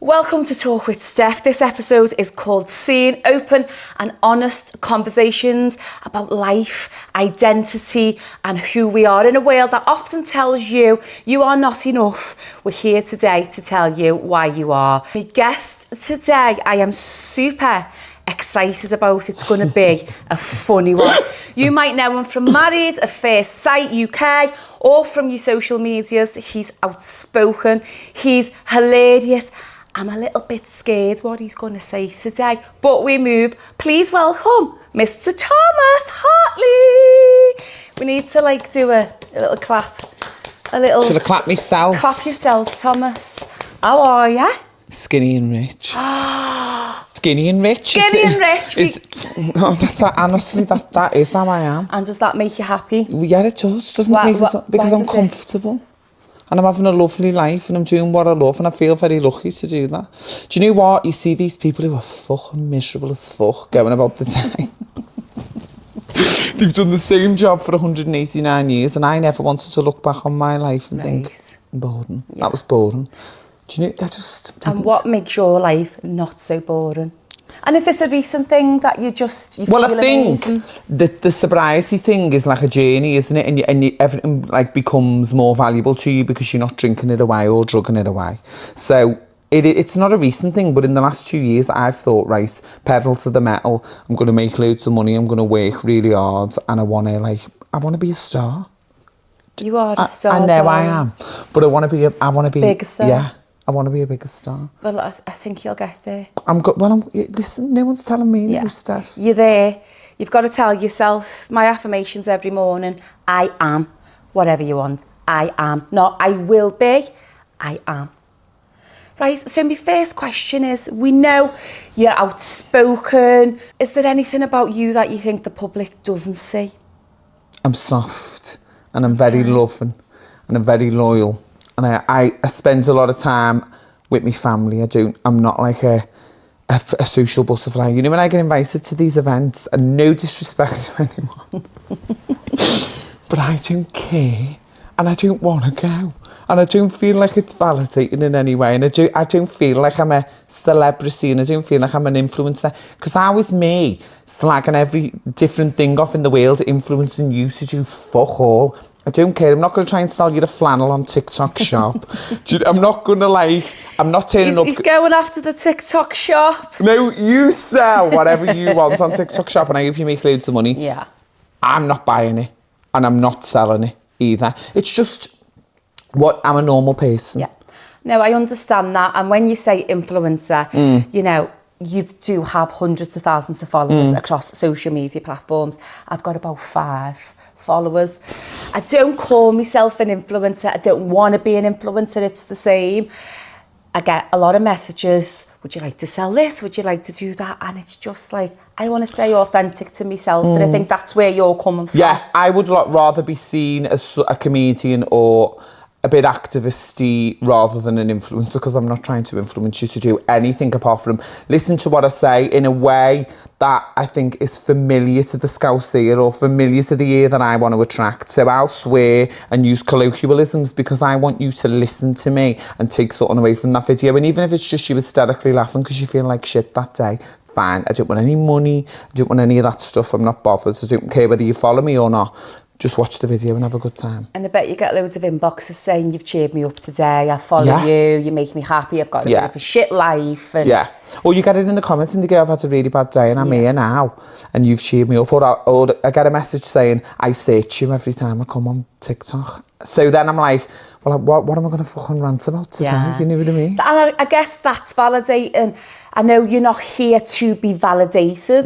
Welcome to Talk with Steph. This episode is called Seeing Open and Honest Conversations about life, identity and who we are in a world that often tells you you are not enough. We're here today to tell you why you are. My guest today, I am super excited about. It's going to be a funny one. You might know him from Married at First Sight UK or from your social medias. He's outspoken, he's hilarious. I'm a little bit scared what he's going to say today, but we move. Please welcome Mr. Thomas Hartley. We need to do a little clap. Should I clap myself? Clap yourself, Thomas. How are you? Skinny and rich. Skinny and rich. Skinny and rich. Honestly, that is how I am. And does that make you happy? Yeah, it does, doesn't it? Because I'm comfortable. And I'm having a lovely life and I'm doing what I love and I feel very lucky to do that. Do you know what? You see these people who are fucking miserable as fuck going about the time. They've done the same job for 189 years and I never wanted to look back on my life and think, boring. Yeah. That was boring. Do you know, I just didn't. And what makes your life not so boring? And is this a recent thing that you feel amazing? The sobriety thing is like a journey, isn't it? And everything becomes more valuable to you because you're not drinking it away or drugging it away. So it's not a recent thing, but in the last 2 years, I've thought, right, pedal to the metal. I'm going to make loads of money. I'm going to work really hard, and I want to be a star. You are a star. I know I am, but I want to be big star. Yeah. I want to be a bigger star. Well, I think you'll get there. Listen, no one's telling me no, Steph. You're there. You've got to tell yourself, my affirmations every morning, I am whatever you want. I am. Not I will be, I am. Right, so my first question is, we know you're outspoken. Is there anything about you that you think the public doesn't see? I'm soft and I'm very loving and I'm very loyal. And I spend a lot of time with my family. I'm not like a social butterfly. You know, when I get invited to these events, and no disrespect to anyone, but I don't care and I don't want to go. And I don't feel like it's validating in any way. And I don't feel like I'm a celebrity and I don't feel like I'm an influencer. Because how is me slagging every different thing off in the world influencing you to do fuck all? I don't care. I'm not going to try and sell you the flannel on TikTok shop. I'm not going to I'm not turning up. He's going after the TikTok shop. No, you sell whatever you want on TikTok shop and I hope you make loads of money. Yeah. I'm not buying it and I'm not selling it either. It's just I'm a normal person. Yeah. No, I understand that. And when you say influencer, you know, you do have hundreds of thousands of followers across social media platforms. I've got about 5 followers. I don't call myself an influencer. I don't want to be an influencer. It's the same. I get a lot of messages. Would you like to sell this? Would you like to do that? And it's just like, I want to stay authentic to myself. And I think that's where you're coming from. Yeah, I would rather be seen as a comedian or a bit activisty rather than an influencer, because I'm not trying to influence you to do anything apart from listen to what I say in a way that I think is familiar to the Scouse ear or familiar to the ear that I want to attract. So I'll swear and use colloquialisms because I want you to listen to me and take something away from that video. And even if it's just you hysterically laughing because you feel like shit that day, fine. I don't want any money. I don't want any of that stuff. I'm not bothered. I don't care whether you follow me or not. Just watch the video and have a good time. And I bet you get loads of inboxes saying, you've cheered me up today, I follow you, you make me happy, I've got a bit of a shit life. And or you get it in the comments and they go, I've had a really bad day and I'm here now and you've cheered me up. Or I get a message saying, I search you every time I come on TikTok. So then I'm like, well, what am I going to fucking rant about today? Yeah. You know what I mean? And I guess that's validating. I know you're not here to be validated,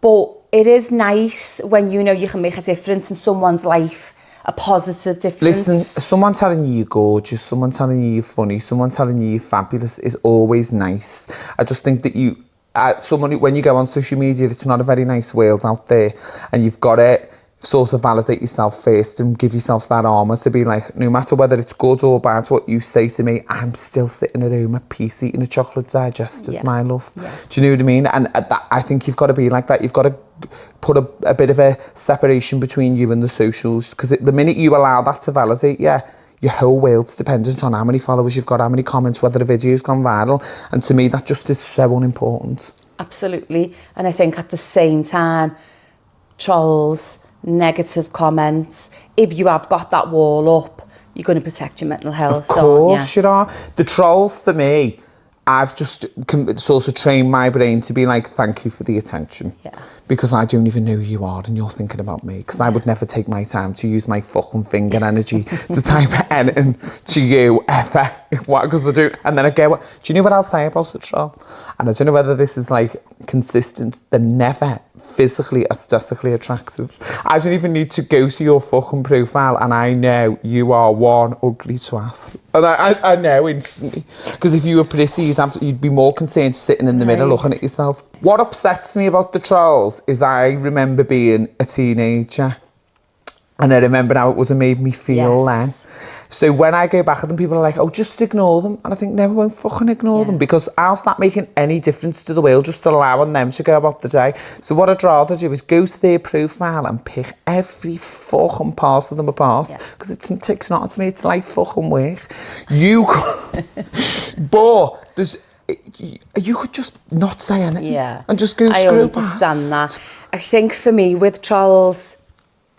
but it is nice when you know you can make a difference in someone's life, a positive difference. Listen, someone telling you you're gorgeous, someone telling you you're funny, someone telling you you're fabulous is always nice. I just think that when you go on social media, it's not a very nice world out there, and you've got to sort of validate yourself first and give yourself that armour to be like, no matter whether it's good or bad, what you say to me, I'm still sitting at home at peace eating a chocolate digestive, my love. Yeah. Do you know what I mean? And I think you've got to be like that. You've got to put a bit of a separation between you and the socials, because the minute you allow that to validate your whole world's dependent on how many followers you've got, how many comments, whether the video's gone viral. And to me, that just is so unimportant. Absolutely. And I think at the same time, trolls, negative comments, if you have got that wall up, you're going to protect your mental health. Of course you are. The trolls, for me, I've just sort of trained my brain to be like, thank you for the attention. Yeah. Because I don't even know who you are and you're thinking about me. Because I would never take my time to use my fucking finger energy to type anything to you ever. Because I do. And then I go, do you know what I'll say about a troll? And I don't know whether this is like consistent. They're never physically aesthetically attractive. I don't even need to go to your fucking profile and I know you are one ugly twat. And I know instantly. Because if you were pretty, you'd be more concerned sitting in the middle looking at yourself. What upsets me about the trolls is I remember being a teenager and I remember how it would have made me feel then. So when I go back at them, people are like, oh, just ignore them. And I think, no, I won't fucking ignore them because how's that making any difference to the world, just allowing them to go about the day? So what I'd rather do is go to their profile and pick every fucking part of them apart because it's not to me, it's like fucking work. But there's... You could just not say anything and just go screw I understand that. I think for me with trolls,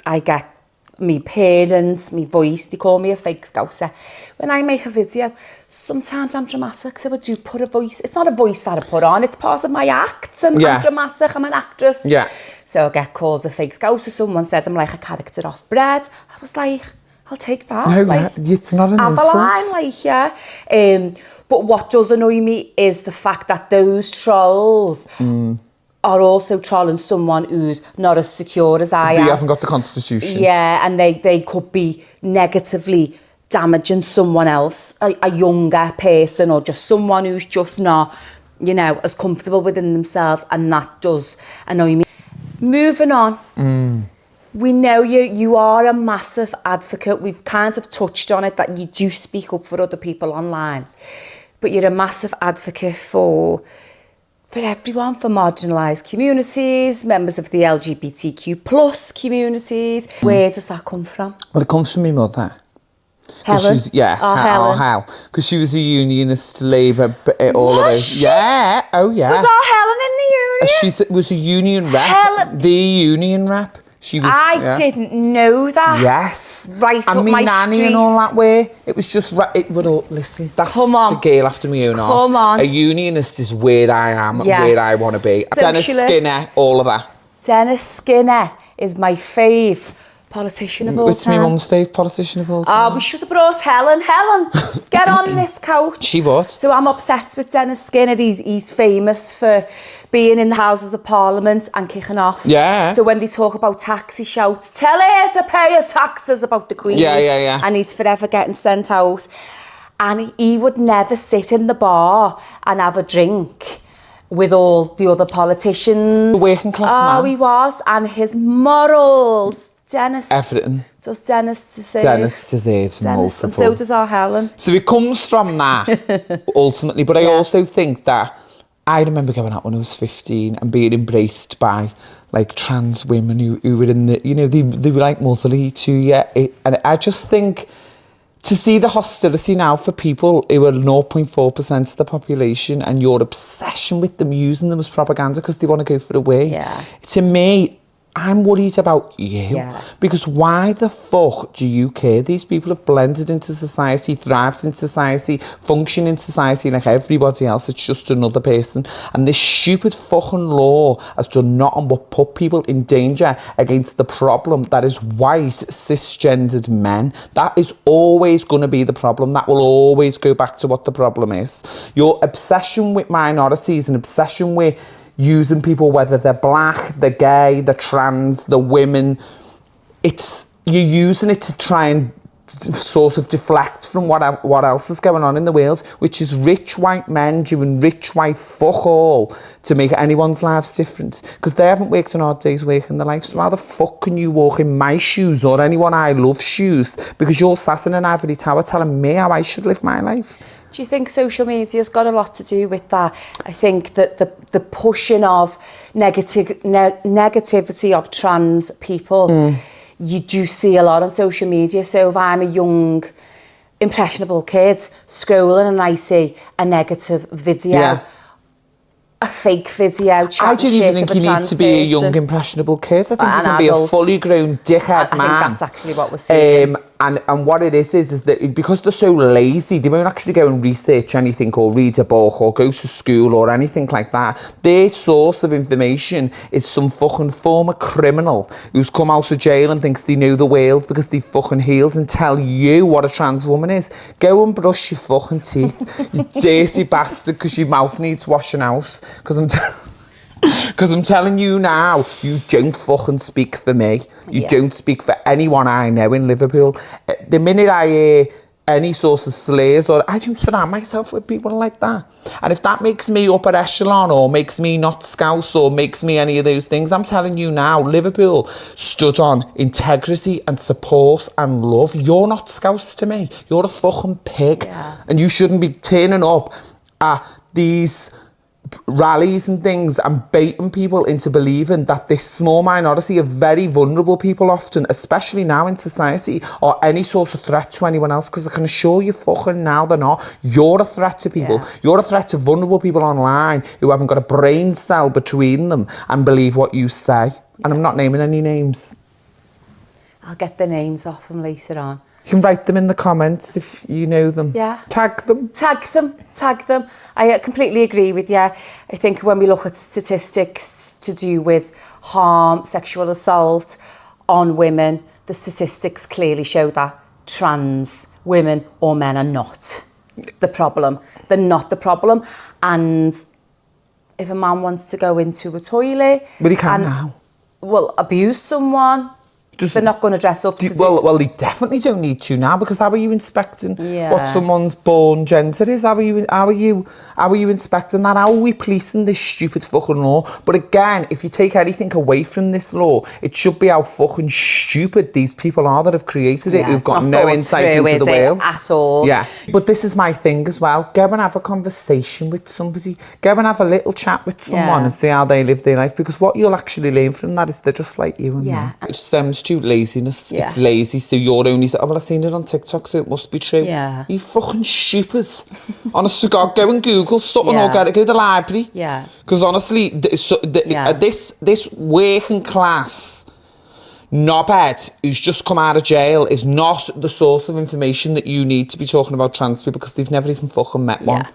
I get me parents, me voice, they call me a fake scouser. When I make a video, sometimes I'm dramatic, so I do put a voice. It's not a voice that I put on, it's part of my act, and I'm dramatic, I'm an actress. Yeah. So I get called a fake scouser. Someone said I'm like a character off bread. I was like, I'll take that. No, like, it's not an insult. But what does annoy me is the fact that those trolls are also trolling someone who's not as secure as I am. They haven't got the constitution. Yeah, and they could be negatively damaging someone else, a younger person or just someone who's just not, as comfortable within themselves, and that does annoy me. Moving on. We know you are a massive advocate. We've kind of touched on it, that you do speak up for other people online. But you're a massive advocate for everyone, for marginalised communities, members of the LGBTQ plus communities. Where does that come from? Well, it comes from my mother. Helen? Helen. Because she was a unionist, Labour, all of those. Yeah, oh yeah. Was our Helen in the union? She was a union rep, the union rep. I didn't know that. Yes. Right up my nanny street. And all that way. It was just it would all listen. That's the girl after me own heart. Come on. A unionist is where I am, where I want to be. Dennis Skinner, all of that. Dennis Skinner is my fave politician of all time. It's my mum's fave politician of all time. We should have brought Helen. Helen, get on this couch. She would. So I'm obsessed with Dennis Skinner. He's famous for being in the Houses of Parliament and kicking off. Yeah. So when they talk about tax, he shouts, tell her to pay her taxes, about the Queen. Yeah. And he's forever getting sent out. And he would never sit in the bar and have a drink with all the other politicians. The working class man. Oh, he was. And his morals. Dennis. Everything. Does Dennis deserve? Dennis deserves multiple. And so does our Helen. So it comes from that, ultimately. But I also think that I remember going out when I was 15 and being embraced by like trans women who were in the, they were like motherly to you. And I just think to see the hostility now for people who are 0.4% of the population and your obsession with them, using them as propaganda because they want to go for a wee. Yeah. To me, I'm worried about you. Yeah. Because why the fuck do you care? These people have blended into society, thrived in society, function in society like everybody else. It's just another person. And this stupid fucking law has done nothing but put people in danger against the problem that is white, cisgendered men. That is always going to be the problem. That will always go back to what the problem is. Your obsession with minorities, an obsession with using people, whether they're black, they're gay, they're trans, they're women, you're using it to try and sort of deflect from what else is going on in the world, which is rich white men doing rich white fuck all to make anyone's lives different, because they haven't worked an hard day's work in their life. So how the fuck can you walk in my shoes or anyone I love's shoes because you're sat in an ivory tower telling me how I should live my life? Do you think social media's got a lot to do with that? I think that the pushing of negativity of trans people, you do see a lot on social media. So if I'm a young impressionable kid scrolling and I see a negative video. Yeah. A fake video. I don't even think you need to be a young, impressionable kid. I think you can be a fully grown dickhead man. I think that's actually what we're seeing. And what it is that because they're so lazy, they won't actually go and research anything or read a book or go to school or anything like that. Their source of information is some fucking former criminal who's come out of jail and thinks they know the world because they fucking healed and tell you what a trans woman is. Go and brush your fucking teeth, you dirty bastard, because your mouth needs washing out. Because I'm telling you now, you don't fucking speak for me. You don't speak for anyone I know in Liverpool. The minute I hear any sort of slurs, or I don't surround myself with people like that. And if that makes me upper echelon or makes me not Scouse or makes me any of those things, I'm telling you now, Liverpool stood on integrity and support and love. You're not Scouse to me. You're a fucking pig. Yeah. And you shouldn't be turning up at these rallies and things and baiting people into believing that this small minority of very vulnerable people often, especially now in society, are any sort of threat to anyone else, because I can assure you fucking now they're not. You're a threat to people. Yeah. You're a threat to vulnerable people online who haven't got a brain cell between them and believe what you say. And I'm not naming any names. I'll get the names off them later on. You can write them in the comments if you know them. Yeah. Tag them. Tag them. I completely agree with you. I think when we look at statistics to do with harm, sexual assault on women, the statistics clearly show that trans women or men are not the problem. They're not the problem. And if a man wants to go into a toilet... But he can now. Well, abuse someone... They're not going to dress up to well, they definitely don't need to now, because how are you inspecting what someone's born gender is? How are you inspecting that? How are we policing this stupid fucking law? But again, if you take anything away from this law, it should be how fucking stupid these people are that have created it, who've got no insight into the world at all. Yeah, but this is my thing as well. Go and have a conversation with somebody. Go and have a little chat with someone and see how they live their life, because what you'll actually learn from that is they're just like you and me. It stems to laziness. It's lazy, so you're only well, I've seen it on TikTok, so it must be true. You fucking stupid. Honest to God, go and Google something or go to the library. Because honestly, this working class knobhead who's just come out of jail is not the source of information that you need to be talking about trans people, because they've never even fucking met one.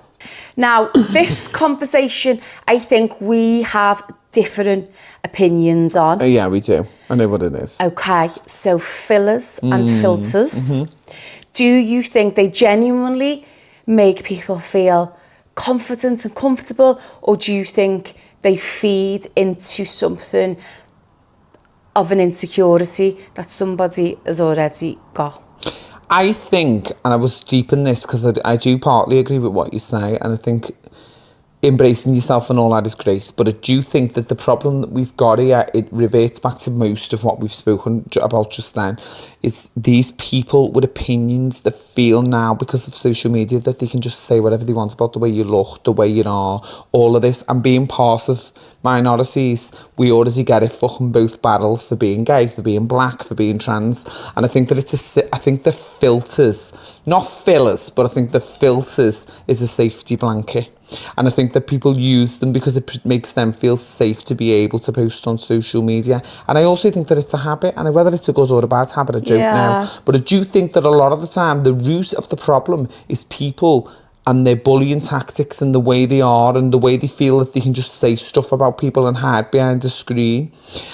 Now, this conversation, I think we have different opinions on. Yeah, we do. I know what it is. Okay, so fillers and filters. Do you think they genuinely make people feel confident and comfortable, or do you think they feed into something of an insecurity that somebody has already got? I think, and I was deep in this because I do partly agree with what you say, and I think embracing yourself and all that is great, but I do think that the problem that we've got here, it reverts back to most of what we've spoken about just then, is these people with opinions that feel now, because of social media, that they can just say whatever they want about the way you look, the way you are, all of this. And being part of minorities, we already get it fucking both barrels for being gay, for being black, for being trans. And I think that I think the filters, not fillers, but I think the filters is a safety blanket. And I think that people use them because it makes them feel safe to be able to post on social media. And I also think that it's a habit, and whether it's a good or a bad habit, I don't know. But I do think that a lot of the time, the root of the problem is people and their bullying tactics and the way they are and the way they feel that they can just say stuff about people and hide behind a screen.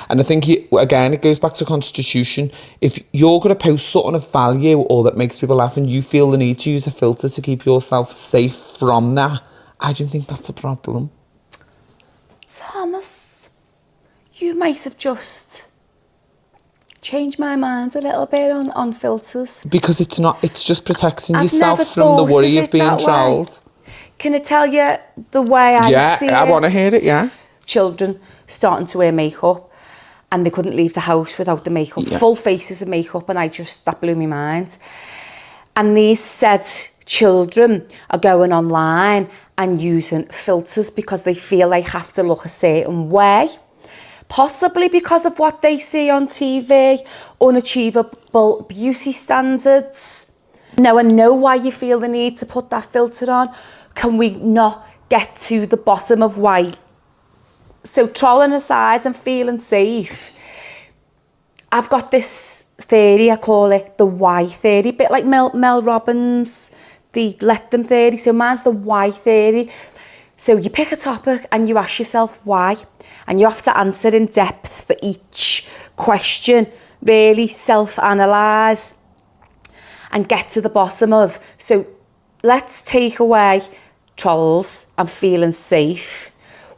And I think, again, it goes back to Constitution. If you're going to post something of value or that makes people laugh and you feel the need to use a filter to keep yourself safe from that, I don't think that's a problem. Thomas, you might have just changed my mind a little bit on filters. Because it's just protecting yourself from the worry of being trolled. Can I tell you the way I see it? Yeah, I want to hear it, Children starting to wear makeup and they couldn't leave the house without the makeup, full faces of makeup, and that blew my mind. And these said children are going online and using filters because they feel they have to look a certain way, possibly because of what they see on TV, unachievable beauty standards. Now I know why you feel the need to put that filter on. Can we not get to the bottom of why? So trolling aside and feeling safe, I've got this theory, I call it the why theory, bit like Mel Robbins, the let them theory. So mine's the why theory. So you pick a topic and you ask yourself why, and you have to answer in depth for each question, really self-analyse and get to the bottom of. So let's take away trolls and feeling safe.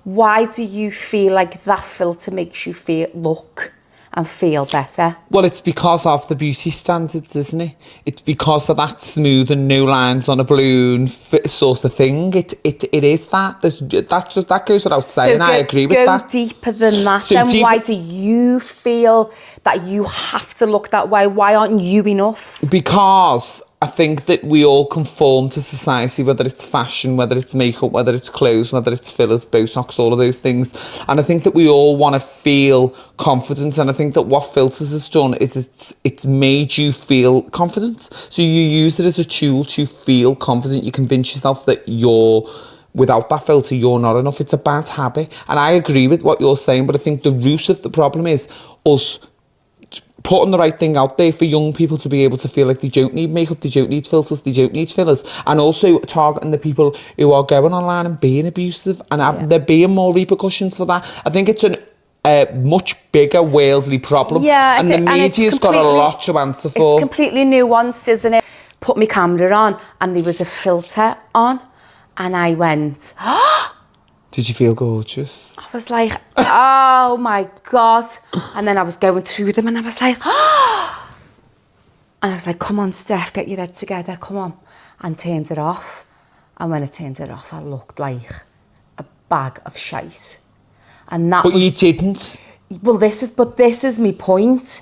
Why do you feel like that filter makes you look and feel better? Well, it's because of the beauty standards, isn't it? It's because of that smooth and no lines on a balloon sort of thing. It is that. That goes without saying. I agree with that. Go deeper than that. So then why do you feel that you have to look that way? Why aren't you enough? Because I think that we all conform to society, whether it's fashion, whether it's makeup, whether it's clothes, whether it's fillers, Botox, all of those things. And I think that we all want to feel confident. And I think that what filters has done is it's made you feel confident. So you use it as a tool to feel confident. You convince yourself that without that filter, you're not enough. It's a bad habit. And I agree with what you're saying, but I think the root of the problem is us putting the right thing out there for young people to be able to feel like they don't need makeup, they don't need filters, they don't need fillers, and also targeting the people who are going online and being abusive, and there being more repercussions for that. I think it's a much bigger worldly problem, and the media's got a lot to answer for. It's completely nuanced, isn't it? Put my camera on and there was a filter on and I went, oh! Did you feel gorgeous? I was like, oh my God. And then I was going through them and I was like, oh! And I was like, come on, Steph, get your head together, come on. And turned it off. And when I turned it off, I looked like a bag of shite. And that But you didn't. Well, this is my point.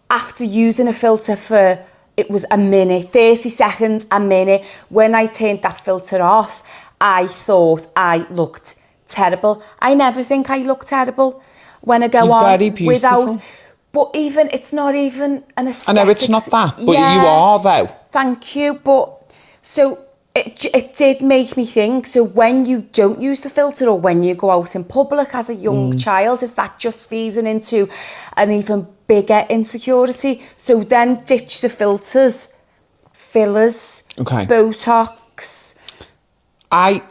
After using a filter for, it was a minute, 30 seconds, a minute, when I turned that filter off, I thought I looked terrible. I never think I look terrible when I go You're on very beautiful. without. But it's not even an aesthetic. I know it's not that, but you are though. Thank you. But so it did make me think. So when you don't use the filter, or when you go out in public as a young child, is that just feeding into an even bigger insecurity? So then ditch the filters, fillers, Botox. I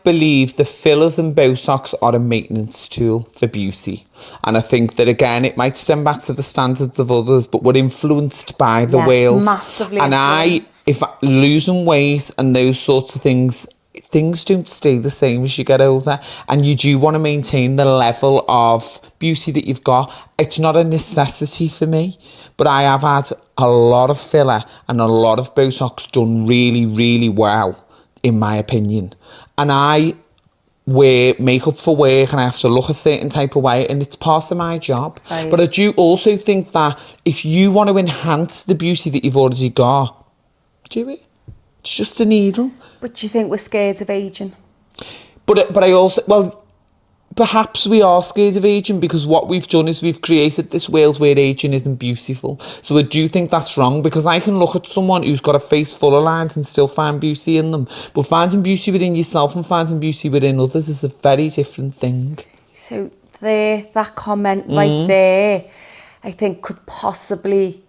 believe the fillers and Botox are a maintenance tool for beauty. And I think that, again, it might stem back to the standards of others, but we're influenced by the world. Massively and influenced. If losing weight and those sorts of things don't stay the same as you get older. And you do want to maintain the level of beauty that you've got. It's not a necessity for me, but I have had a lot of filler and a lot of Botox done really, really well, in my opinion. And I wear makeup for work and I have to look a certain type of way, and it's part of my job. Right. But I do also think that if you want to enhance the beauty that you've already got, do it. It's just a needle. But do you think we're scared of ageing? But I also, well, perhaps we are scared of ageing because what we've done is we've created this world where ageing isn't beautiful. So I do think that's wrong, because I can look at someone who's got a face full of lines and still find beauty in them. But finding beauty within yourself and finding beauty within others is a very different thing. So that comment right there, I think could possibly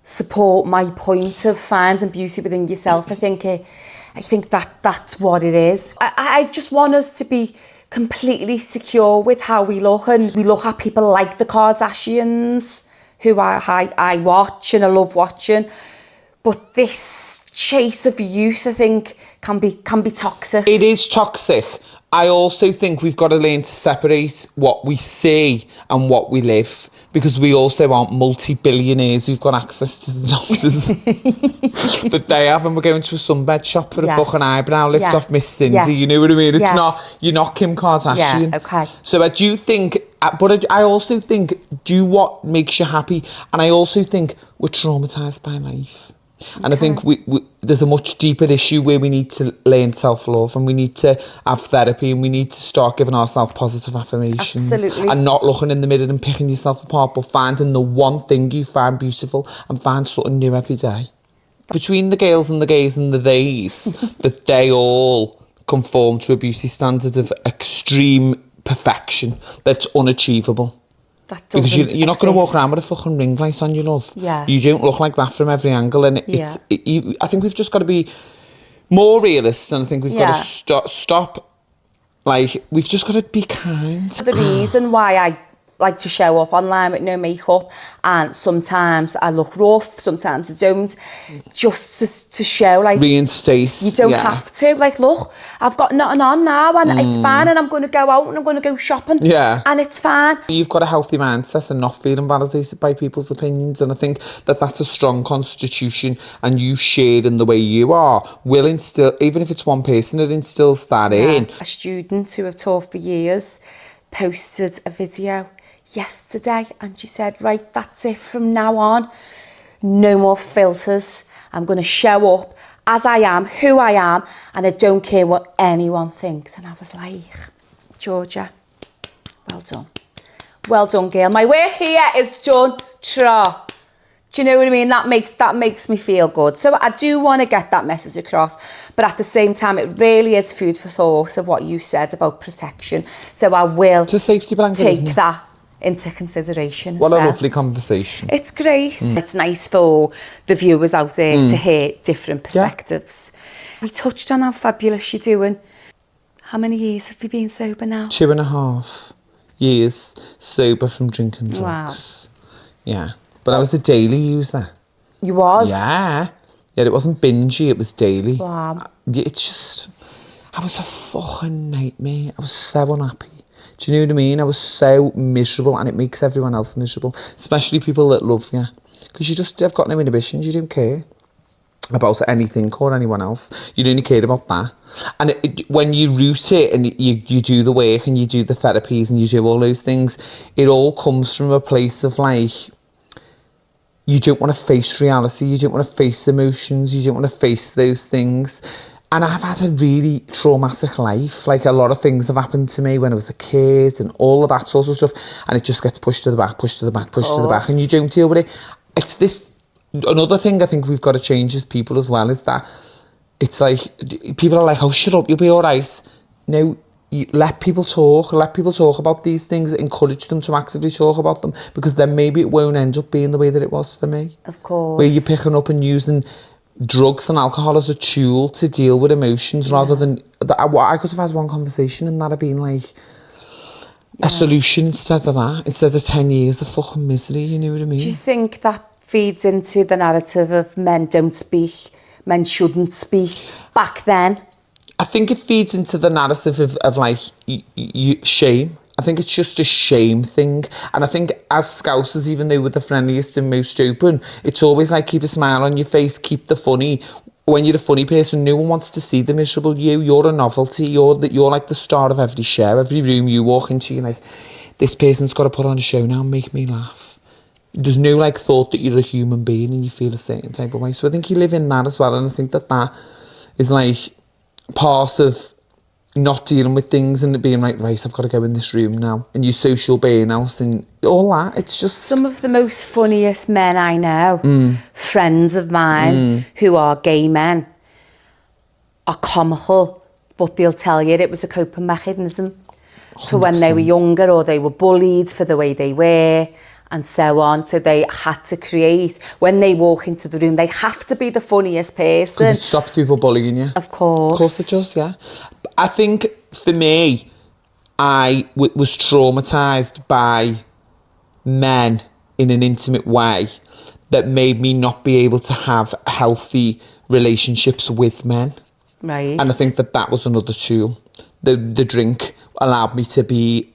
support my point of finding beauty within yourself. I think that's what it is. I just want us to be completely secure with how we look, and we look at people like the Kardashians, who I watch and I love watching. But this chase of youth, I think, can be toxic. It is toxic. I also think we've got to learn to separate what we see and what we live, because we also aren't multi-billionaires who've got access to the doctors that they have, and we're going to a sunbed shop for a fucking eyebrow lift off Miss Cindy. You know what I mean? It's not, you're not Kim Kardashian. Okay. So I do think, but I also think, do what makes you happy. And I also think we're traumatised by life. And I think there's a much deeper issue where we need to learn self-love, and we need to have therapy, and we need to start giving ourselves positive affirmations. Absolutely. And not looking in the mirror and picking yourself apart, but finding the one thing you find beautiful and find something new every day. Between the girls and the gays and the theys, that they all conform to a beauty standard of extreme perfection that's unachievable. That Because doesn't you're not going to walk exist. around with a fucking ring light on your love. Yeah. You don't look like that from every angle. And I think we've just got to be more realist, and I think we've got to stop. Like, we've just got to be kind. The reason why I like to show up online with no makeup, and sometimes I look rough, sometimes I don't, just to show, like, Reinstate. you don't have to. Like, look, I've got nothing on now, and it's fine, and I'm going to go out and I'm going to go shopping, and it's fine. You've got a healthy mindset and not feeling validated by people's opinions, and I think that that's a strong constitution, and you shared in the way you are will instill, even if it's one person, it instills that in. A student who I've taught for years posted a video yesterday, and she said, right, that's it from now on, no more filters, I'm going to show up as I am, who I am, and I don't care what anyone thinks. And I was like, Georgia, well done girl, my work here is done. Tra. Do you know what I mean? That makes me feel good. So I do want to get that message across, but at the same time, it really is food for thought of what you said about protection. So I will It's a safety blanket, take isn't it? that into consideration. What as a well. lovely conversation. It's great. It's nice for the viewers out there to hear different perspectives. We touched on how fabulous you're doing. How many years have you been sober now? 2.5 years sober from drinking drugs. Wow. Yeah. But I was a daily user. You was? Yeah. Yeah, it wasn't bingey, it was daily. Wow. It's just, I was a fucking nightmare. I was so unhappy. Do you know what I mean? I was so miserable, and it makes everyone else miserable, especially people that love you. Because you just have got no inhibitions, you don't care about anything or anyone else. You only care about that. And when you root it and you do the work and you do the therapies and you do all those things, it all comes from a place of like, you don't want to face reality, you don't want to face emotions, you don't want to face those things. And I've had a really traumatic life. Like, a lot of things have happened to me when I was a kid and all of that sort of stuff. And it just gets pushed to the back, pushed to the back, pushed to the back. And you don't deal with it. It's this... Another thing I think we've got to change as people as well is that it's like, people are like, oh, shut up, you'll be all right. No, let people talk about these things, encourage them to actively talk about them, because then maybe it won't end up being the way that it was for me. Of course. Where you're picking up and using drugs and alcohol as a tool to deal with emotions rather than... I could have had one conversation and that had been like a solution instead of that. Instead of 10 years of fucking misery, you know what I mean? Do you think that feeds into the narrative of men don't speak, men shouldn't speak back then? I think it feeds into the narrative of like shame. I think it's just a shame thing. And I think as Scousers, even though we're the friendliest and most open, it's always like, keep a smile on your face, keep the funny. When you're a funny person, no one wants to see the miserable you. You're a novelty. You're like the star of every show. Every room you walk into, you're like, this person's got to put on a show now and make me laugh. There's no like thought that you're a human being and you feel a certain type of way. So I think you live in that as well. And I think that is like part of not dealing with things and being like, right, I've got to go in this room now. And your social burnout and all that. It's just... Some of the most funniest men I know, friends of mine who are gay men, are comical, but they'll tell you it was a coping mechanism for when they were younger, or they were bullied for the way they were, and so on. So they had to create, when they walk into the room, they have to be the funniest person. Because it stops people bullying you. Of course. Of course it does, yeah. I think for me, I was traumatised by men in an intimate way that made me not be able to have healthy relationships with men. Right. And I think that was another tool. The drink allowed me to be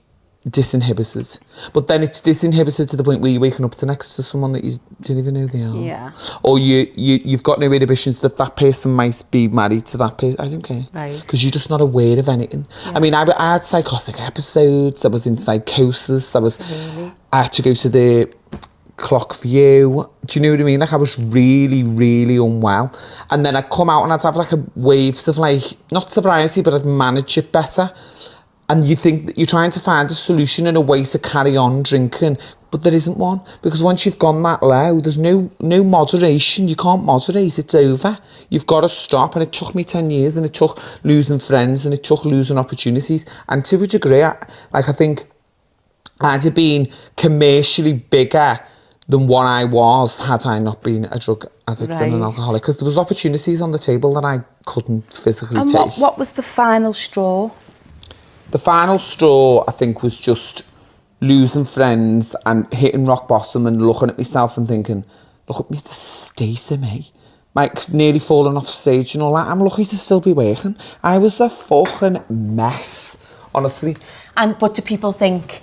disinhibited. But then it's disinhibited to the point where you're waking up next to someone that you don't even know they are. Yeah. Or you've got no inhibitions that person might be married to that person. I don't care. Right. Because you're just not aware of anything. Yeah. I mean, I had psychotic episodes. I was in psychosis. I had to go to the clock for you. Do you know what I mean? Like I was really, really unwell. And then I'd come out and I'd have like a waves of like, not sobriety, but I'd manage it better. And you think that you're trying to find a solution and a way to carry on drinking, but there isn't one. Because once you've gone that low, there's no moderation. You can't moderate, it's over. You've got to stop. And it took me 10 years, and it took losing friends, and it took losing opportunities. And to a degree, I think I'd have been commercially bigger than what I was had I not been a drug addict and an alcoholic. Because there was opportunities on the table that I couldn't physically take. And what was the final straw? The final straw, I think, was just losing friends and hitting rock bottom and looking at myself and thinking, look at me, the state of me. Like, nearly falling off stage and all that. I'm lucky to still be working. I was a fucking mess, honestly. And what do people think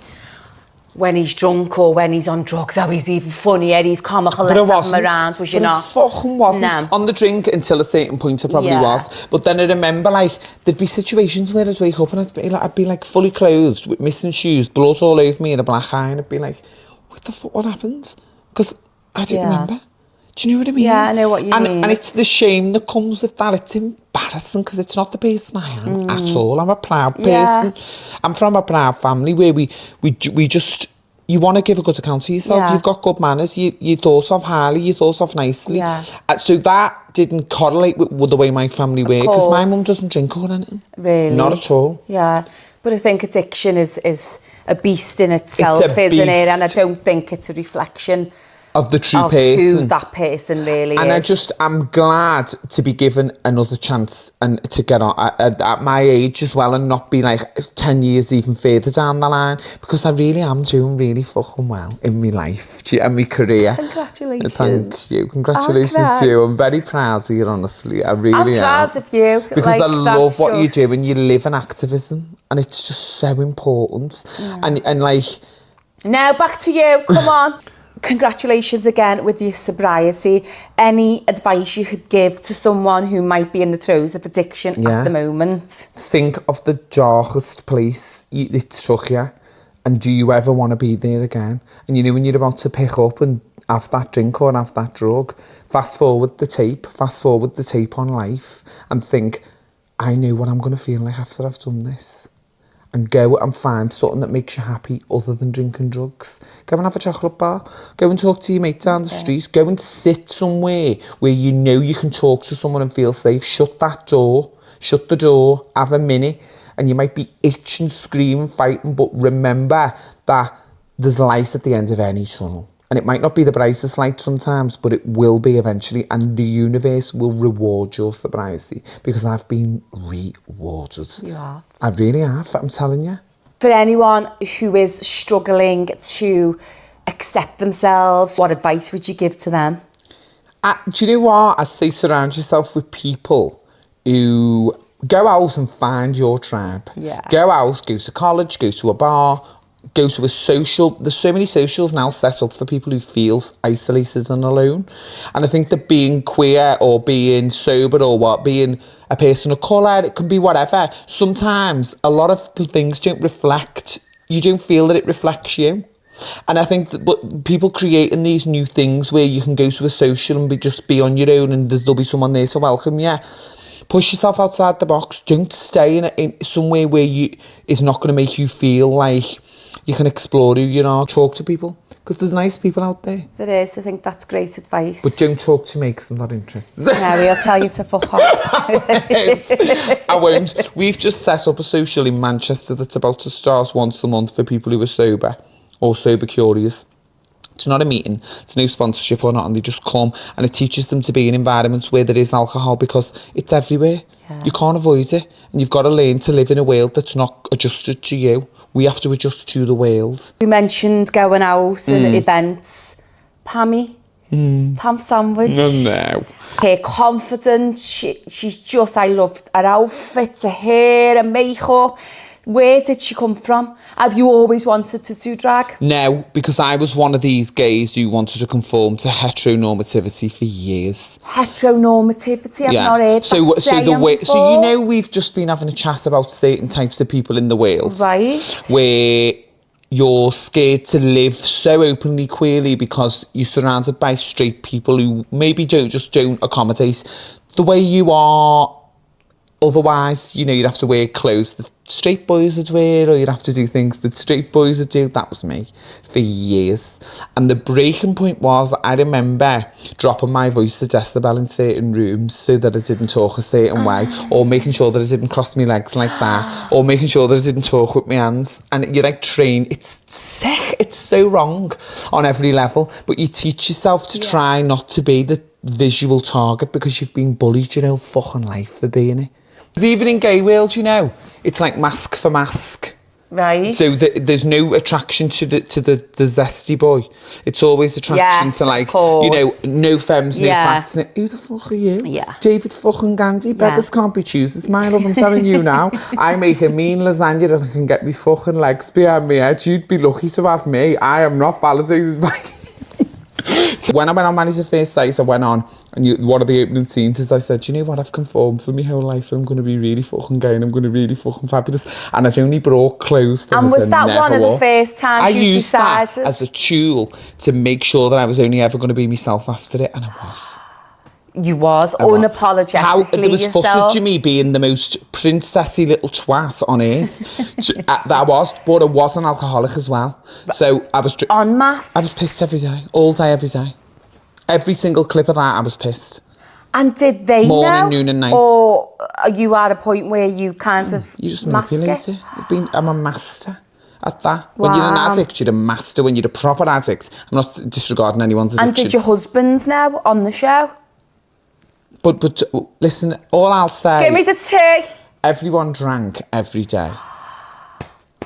when he's drunk or when he's on drugs? Oh, he's even funnier, he's comical, let's have him around. Was you not? It fucking wasn't. No. On the drink until a certain point, I probably was. But then I remember, like, there'd be situations where I'd wake up and I'd be like fully clothed with missing shoes, blood all over me and a black eye, and I'd be like, what the fuck, what happened? Because I don't remember. Do you know what I mean? Yeah, I know what you mean. And it's the shame that comes with that. It's embarrassing because it's not the person I am at all. I'm a proud person. I'm from a proud family where we just, you want to give a good account of yourself. You've got good manners. You thought of Hartley. You thought of nicely. So that didn't correlate with the way my family were, because my mum doesn't drink or anything. Really? Not at all. Yeah. But I think addiction is a beast in itself, isn't it? And I don't think it's a reflection of the true of person. who that person really is. I'm glad to be given another chance and to get on at my age as well, and not be like 10 years even further down the line, because I really am doing really fucking well in my life and my career. Congratulations. Thank you. Congratulations to you. I'm very proud of you, honestly. I really am. I'm proud of you. Because I love what you do, and you live in activism, and it's just so important. And like... Now back to you. Come on. Congratulations again with your sobriety. Any advice you could give to someone who might be in the throes of addiction at the moment? Think of the darkest place it took you, and do you ever want to be there again? And you know, when you're about to pick up and have that drink or have that drug, fast forward the tape on life and think, I know what I'm going to feel like after I've done this. And go and find something that makes you happy other than drinking drugs. Go and have a chocolate bar. Go and talk to your mate down the street. Go and sit somewhere where you know you can talk to someone and feel safe. Shut that door. Shut the door. Have a minute. And you might be itching, screaming, fighting, but remember that there's light at the end of any tunnel. And it might not be the brightest light sometimes, but it will be eventually. And the universe will reward your sobriety, because I've been rewarded. You have. I really have, I'm telling you. For anyone who is struggling to accept themselves, what advice would you give to them? Do you know what? I'd say surround yourself with people who go out and find your tribe. Yeah. Go out, go to college, go to a bar, go to a social. There's so many socials now set up for people who feel isolated and alone. And I think that being queer or being sober or being a person of colour, it can be whatever. Sometimes a lot of things don't reflect, you don't feel that it reflects you. And I think that but people creating these new things where you can go to a social and just be on your own, and there'll be someone there to welcome you. Push yourself outside the box. Don't stay in somewhere where it's not going to make you feel like you can explore who you are. Talk to people, because there's nice people out there. There is. I think that's great advice. But don't talk to me because I'm not interested. No, he'll tell you to fuck off. I won't. We've just set up a social in Manchester that's about to start once a month for people who are sober or sober curious. It's not a meeting, it's no sponsorship or nothing, they just come, and it teaches them to be in environments where there is alcohol, because it's everywhere. You can't avoid it, and you've got to learn to live in a world that's not adjusted to you. We have to adjust to the world. You mentioned going out and events. Pammy? Pam Sandwich? No. Her confidence, she's just, I loved her outfit, her hair, her makeup. Where did she come from? Have you always wanted to do drag? No, because I was one of these gays who wanted to conform to heteronormativity for years. Heteronormativity? I've not heard so you know, we've just been having a chat about certain types of people in the world. Right. Where you're scared to live so openly queerly because you're surrounded by straight people who maybe don't accommodate the way you are. Otherwise, you know, you'd have to wear clothes that straight boys would wear, or you'd have to do things that straight boys would do. That was me for years. And the breaking point was, I remember dropping my voice to decibel in certain rooms so that I didn't talk a certain way, or making sure that I didn't cross my legs like that, or making sure that I didn't talk with my hands. And you're like trained, it's sick, it's so wrong on every level. But you teach yourself to try not to be the visual target because you've been bullied your whole fucking life for being it. Even in gay world, you know, it's like mask for mask. Right. So there's no attraction to the zesty boy. It's always attraction to, like, you know, no femmes, no fats. Who the fuck are you? Yeah. David fucking Gandhi. Beggars can't be choosers, my love. I'm telling you now. I make a mean lasagna and I can get me fucking legs behind my head. You'd be lucky to have me. I am not validated by So when I went on Married at First Sight, I went on, and one of the opening scenes is I said, you know what, I've conformed for my whole life, and I'm going to be really fucking gay, and I'm going to be really fucking fabulous. And I'd only brought clothes that and was that one of the first times I you used decided? that as a tool to make sure that I was only ever going to be myself after it, and I was. You was unapologetically How there was yourself. footage of me being the most princessy little twat on earth. That I was, but I was an alcoholic as well. So I was on MAFS. I was pissed every day, all day, every day. Every single clip of that, I was pissed. And did they Morning, know? noon and night. Or are you at a point where you kind of You just mask manipulate it? I'm a master at that. When you're an addict, you're a master. When you're a proper addict, I'm not disregarding anyone's addiction. And did your husband know on the show? But listen, all I'll say... Give me the tea. Everyone drank every day.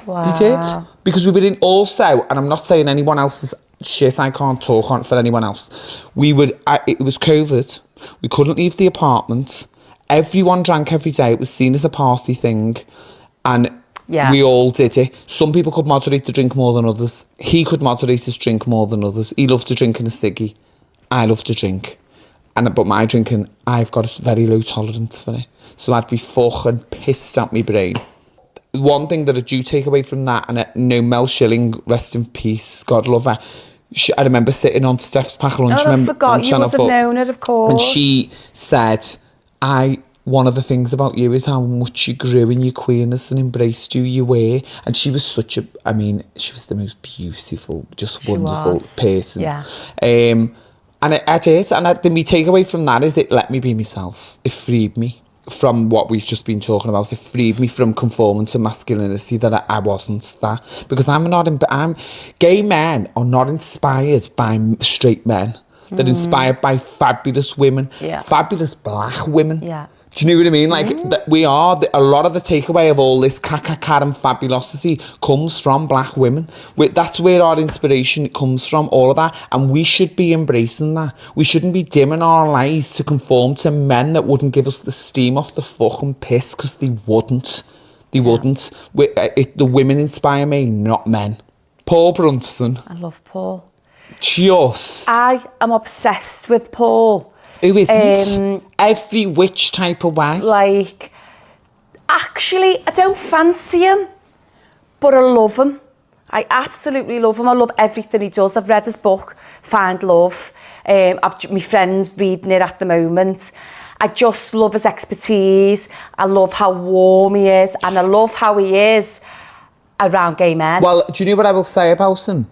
Wow. They did. Because we were in also, and I'm not saying anyone else's shit, I can't talk on for anyone else. It was COVID. We couldn't leave the apartment. Everyone drank every day. It was seen as a party thing. And we all did it. Some people could moderate the drink more than others. He could moderate his drink more than others. He loved to drink in a ciggy. I love to drink. But my drinking, I've got a very low tolerance for it. So I'd be fucking pissed out my brain. One thing that I do take away from that, and Mel Schilling, rest in peace, God love her. I remember sitting on Steph's pack lunch. I forgot, you would have known it, of course. And she said, one of the things about you is how much you grew in your queerness and embraced who you were. And she was she was the most beautiful, just wonderful person. Yeah. And I did, and the takeaway from that is it let me be myself. It freed me from what we've just been talking about. It freed me from conforming to masculinity that I wasn't that. Because gay men are not inspired by straight men. They're inspired by fabulous women, fabulous black women. Yeah. Do you know what I mean? Like, that we are, a lot of the takeaway of all this caca and fabulosity comes from black women. That's where our inspiration comes from, all of that. And we should be embracing that. We shouldn't be dimming our lives to conform to men that wouldn't give us the steam off the fucking piss, because they wouldn't. They wouldn't. The women inspire me, not men. Paul Brunston. I love Paul. I am obsessed with Paul. Who isn't? Every which type of way. Like, actually, I don't fancy him, but I love him. I absolutely love him. I love everything he does. I've read his book, Find Love. My friend's reading it at the moment. I just love his expertise. I love how warm he is, and I love how he is around gay men. Well, do you know what I will say about him?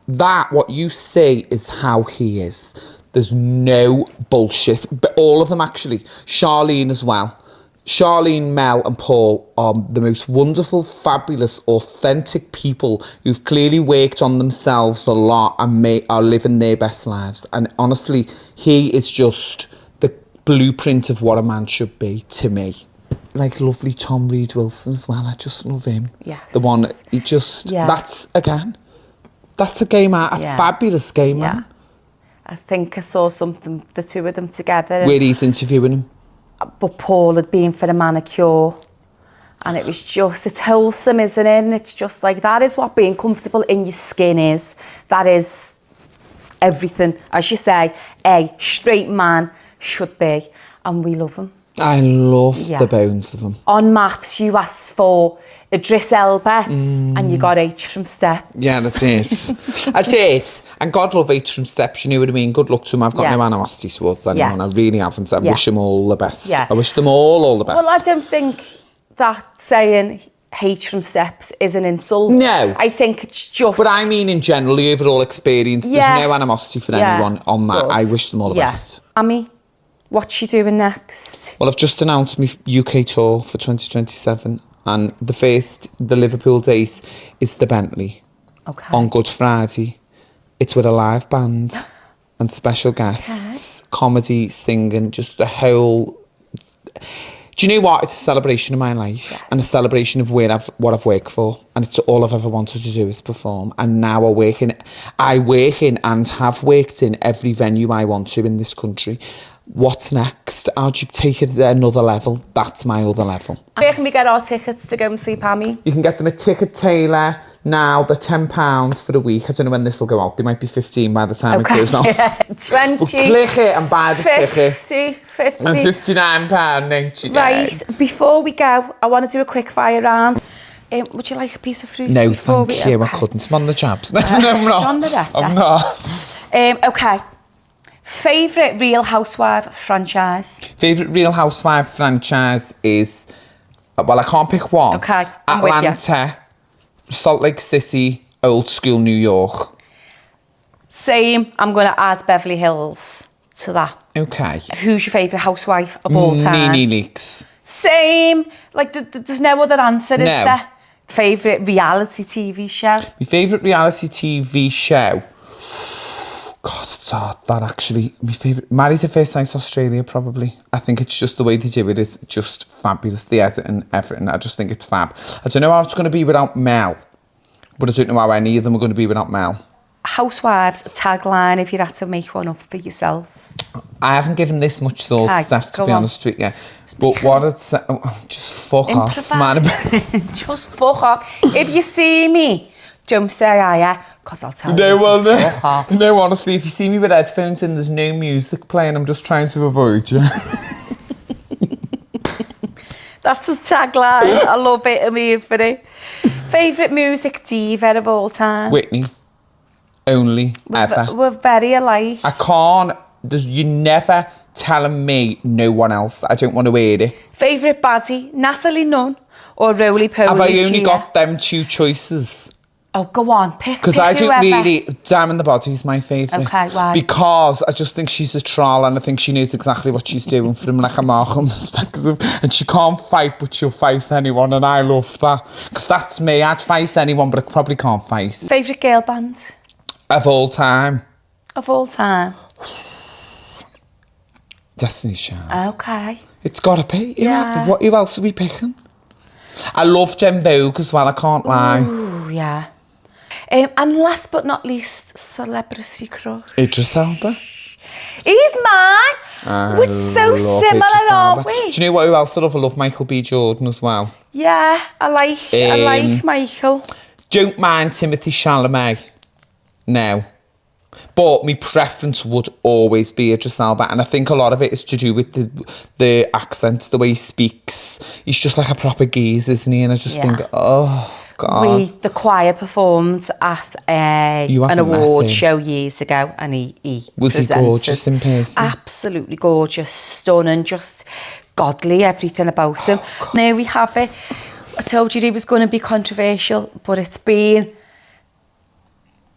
What you see is how he is. There's no bullshit. But all of them, actually. Charlene as well. Charlene, Mel and Paul are the most wonderful, fabulous, authentic people who've clearly worked on themselves a lot and are living their best lives. And honestly, he is just the blueprint of what a man should be to me. Like lovely Tom Reed Wilson as well. I just love him. Yes. The one, that's a gay man, a fabulous gay man. I think I saw something, the two of them together. Where he's interviewing him. But Paul had been for a manicure. And it was just, it's wholesome, isn't it? And it's just like, that is what being comfortable in your skin is. That is everything, as you say, a straight man should be. And we love him. I love Yeah. the bones of them. On MAFS, you asked for Idris Elba and you got H from Steph. Yeah, that's it. That's it. And God love H from Steps, you know what I mean? Good luck to them. I've got Yeah. no animosity towards anyone. Yeah. I really haven't. I Yeah. wish them all the best. Yeah. I wish them all the best. Well, I don't think that saying H from Steps is an insult. No. I think it's just... But I mean in general, the overall experience, Yeah. there's no animosity for Yeah. anyone on that. Good. I wish them all the Yeah. best. Amy, what's she doing next? Well, I've just announced my UK tour for 2027 and the Liverpool date is the Bentley Okay. on Good Friday. It's with a live band and special guests, comedy, singing, just the whole... Do you know what? It's a celebration of my life and a celebration of what I've worked for, and it's all I've ever wanted to do is perform. And now I work in and have worked in every venue I want to in this country. What's next? How do you take it to another level? That's my other level. Where can we get our tickets to go and see Pammy? You can get them at Ticket Taylor now. They're £10 for the week. I don't know when this will go out. They might be 15 by the time it goes out. Yeah. 20. But click it and buy the ticket. 50. And £59, ain't you? Right, before we go, I want to do a quick fire round. Would you like a piece of fruit? No, before thank you. I couldn't. I'm on the jabs. No, I'm not. It's on the rest. I'm not. Okay. Favourite Real Housewife franchise? Favourite Real Housewife franchise is... Well, I can't pick one. Okay, I'm with you. Atlanta, Salt Lake City, Old School New York. Same. I'm going to add Beverly Hills to that. Okay. Who's your favourite housewife of all time? Nene Leakes. Same. Like, there's no other answer, is No. there? Favourite reality TV show? My favourite reality TV show... God, it's hard, that actually. My favourite... Married at First Sight Australia, probably. I think it's just the way they do it is just fabulous. The editing, everything. I just think it's fab. I don't know how it's going to be without Mel, but I don't know how any of them are going to be without Mel. Housewives tagline, if you had to make one up for yourself. I haven't given this much thought, Okay, Steph, to go be on. honest with you. But what I'd say... just fuck off, man. Just fuck off. If you see me, don't say I, because I'll tell you well, to fuck off. no, honestly, if you see me with headphones and there's no music playing, I'm just trying to avoid you. That's a tagline. I love it. I'm here for it. Favourite music diva of all time? Whitney. Only, ever. We're very alike. I can't... You're never telling me no one else. I don't want to hear it. Favourite baddie? Natalie Nunn or Roly Poly? Have I only Kia? got them two choices? Oh, go on. Pick Because I don't whoever. really... Diamond the Body's my favourite. Okay, why? Because I just think she's a troll and I think she knows exactly what she's doing from like a Markham perspective. And she can't fight, but she'll fight anyone, and I love that. Because that's me. I'd fight anyone, but I probably can't fight. Favourite girl band? Of all time. Of all time? Destiny's Child. Okay. It's got to be. Yeah. Who else are we picking? I love Jen Vogue as well, I can't lie. Ooh, yeah. And last but not least, celebrity crush. Idris Elba. He's mine. We're so love similar, Idris aren't Elba. we? Do you know what, who else I love? I love Michael B. Jordan as well. Yeah, I like Michael. Don't mind Timothy Chalamet. No. But my preference would always be Idris Elba, and I think a lot of it is to do with the accent, the way he speaks. He's just like a proper geese, isn't he? And I just think, oh, God. The choir performed at an haven't award met him. show years ago, and he Was he presented. gorgeous in person? Absolutely gorgeous, stunning, just godly, everything about him. There we have it. I told you he was going to be controversial, but it's been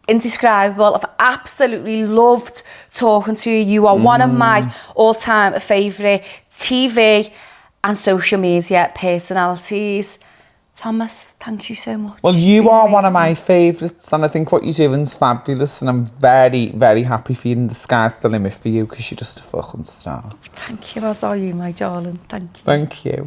indescribable. I've absolutely loved talking to you. You are one of my all-time favourite TV and social media personalities. Thomas, thank you so much. Well, you are one of my favourites, and I think what you're doing is fabulous, and I'm very, very happy for you, and the sky's the limit for you, because you're just a fucking star. Thank you, as are you, my darling. Thank you. Thank you.